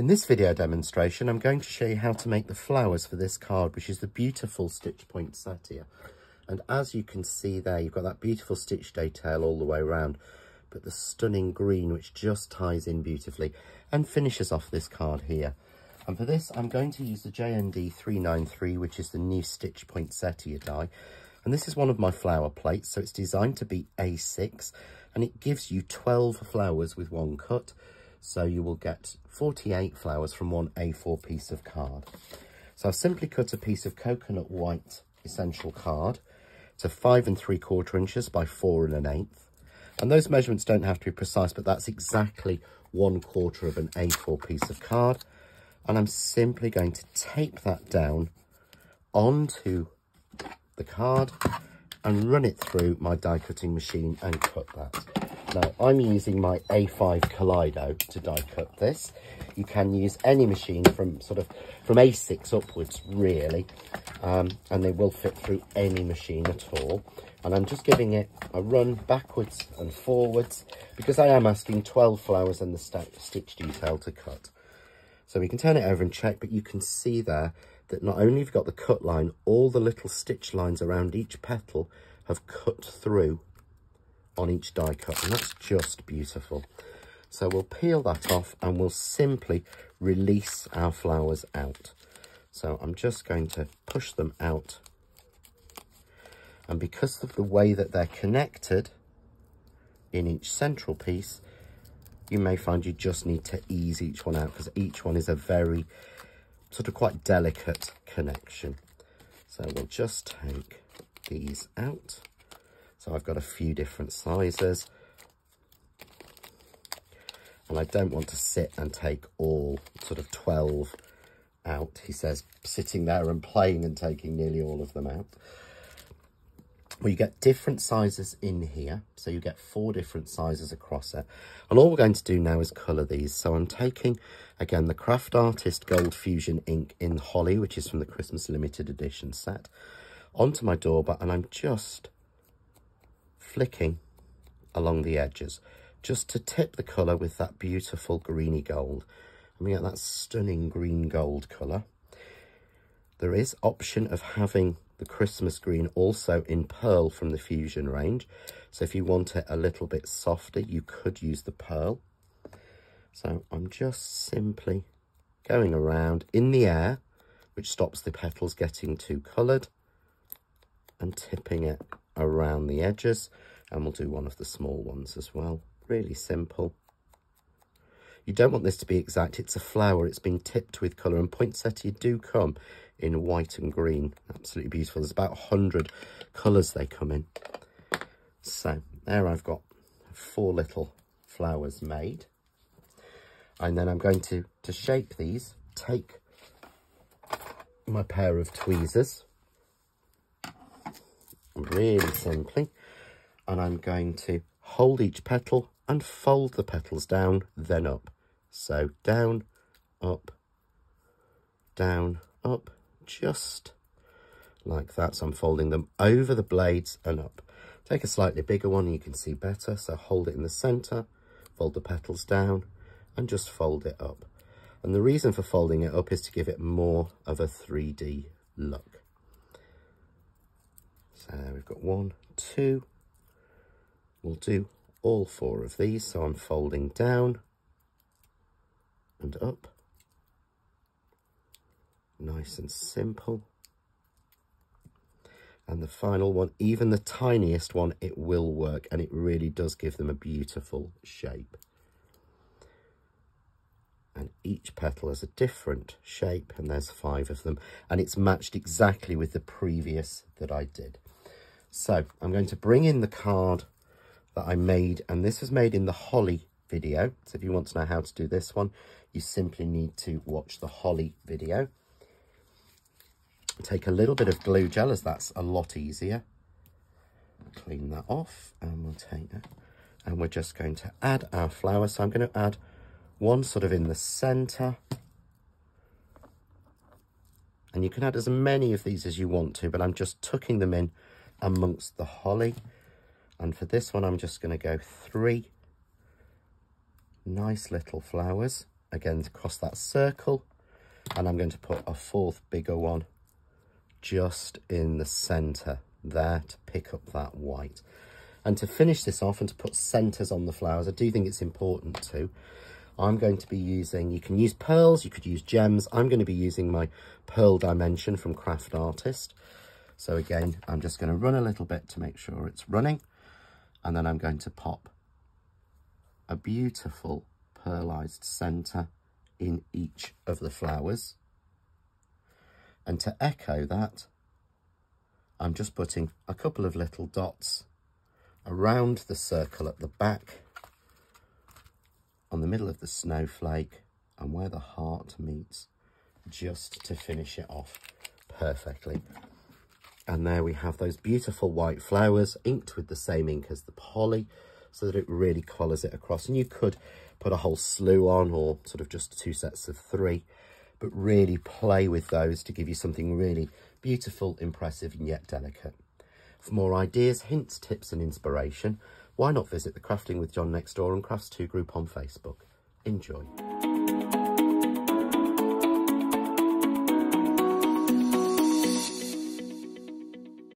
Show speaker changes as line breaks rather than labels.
In this video demonstration, I'm going to show you how to make the flowers for this card, which is the beautiful stitch poinsettia. And as you can see there, you've got that beautiful stitch detail all the way around, but the stunning green, which just ties in beautifully and finishes off this card here. And for this, I'm going to use the JND393, which is the new stitch poinsettia die. And this is one of my flower plates, so it's designed to be A6, and it gives you 12 flowers with one cut. So you will get 48 flowers from one A4 piece of card. So I've simply cut a piece of coconut white essential card to 5 3/4 inches by 4 1/8. And those measurements don't have to be precise, but that's exactly 1/4 of an A4 piece of card. And I'm simply going to tape that down onto the card and run it through my die cutting machine and cut that. Now, I'm using my A5 Kaleido to die cut this. You can use any machine from A6 upwards, really, and they will fit through any machine at all. And I'm just giving it a run backwards and forwards because I am asking 12 flowers and the stitch detail to cut. So we can turn it over and check, but you can see there that not only have you got the cut line, all the little stitch lines around each petal have cut through on each die cut, and that's just beautiful. So we'll peel that off and we'll simply release our flowers out. So I'm just going to push them out, and because of the way that they're connected in each central piece, you may find you just need to ease each one out because each one is a very quite delicate connection. So we'll just take these out. So I've got a few different sizes, and I don't want to sit and take all 12 out. He says sitting there and playing and taking nearly all of them out. Well, you get different sizes in here, so you get 4 different sizes across it. And all we're going to do now is colour these. So I'm taking, again, the Craft Artist Gold Fusion ink in Holly, which is from the Christmas Limited Edition set, onto my dauber, and I'm just flicking along the edges just to tip the colour with that beautiful greeny gold. And we get that stunning green gold colour. There is option of having the Christmas green also in pearl from the Fusion range. So if you want it a little bit softer, you could use the pearl. So I'm just simply going around in the air, which stops the petals getting too coloured, and tipping it around the edges. And we'll do one of the small ones as well. Really simple. You don't want this to be exact. It's a flower. It's been tipped with colour, and poinsettia do come in white and green. Absolutely beautiful. There's about 100 colours they come in. So there I've got 4 little flowers made. And then I'm going to shape these, take my pair of tweezers, really simply, and I'm going to hold each petal and fold the petals down, then up. So down, up, just like that. So I'm folding them over the blades and up. Take a slightly bigger one and you can see better. So hold it in the centre, fold the petals down, and just fold it up. And the reason for folding it up is to give it more of a 3D look. So we've got 1, 2. We'll do all 4 of these. So I'm folding down and up. Nice and simple. And the final one, even the tiniest one, it will work, and it really does give them a beautiful shape. And each petal has a different shape, and there's 5 of them, and it's matched exactly with the previous that I did. So I'm going to bring in the card that I made, and this was made in the Holly video. So if you want to know how to do this one, you simply need to watch the Holly video. Take a little bit of glue gel, as that's a lot easier. Clean that off, and we'll take that, and we're just going to add our flower. So I'm going to add one in the centre, and you can add as many of these as you want to, but I'm just tucking them in amongst the holly. And for this one, I'm just going to go 3 nice little flowers again across that circle, and I'm going to put a fourth bigger one just in the centre there to pick up that white. And to finish this off and to put centres on the flowers, I do think it's important to, I'm going to be using, you can use pearls, you could use gems. I'm going to be using my Pearl Dimension from Craft Artist. So again, I'm just going to run a little bit to make sure it's running. And then I'm going to pop a beautiful pearlized centre in each of the flowers. And to echo that, I'm just putting a couple of little dots around the circle at the back, on the middle of the snowflake, and where the heart meets, just to finish it off perfectly. And there we have those beautiful white flowers inked with the same ink as the poly, so that it really colours it across. And you could put a whole slew on, or sort of just 2 sets of 3, but really play with those to give you something really beautiful, impressive, and yet delicate. For more ideas, hints, tips and inspiration, why not visit the Crafting with John next door and Crafts 2 group on Facebook. Enjoy.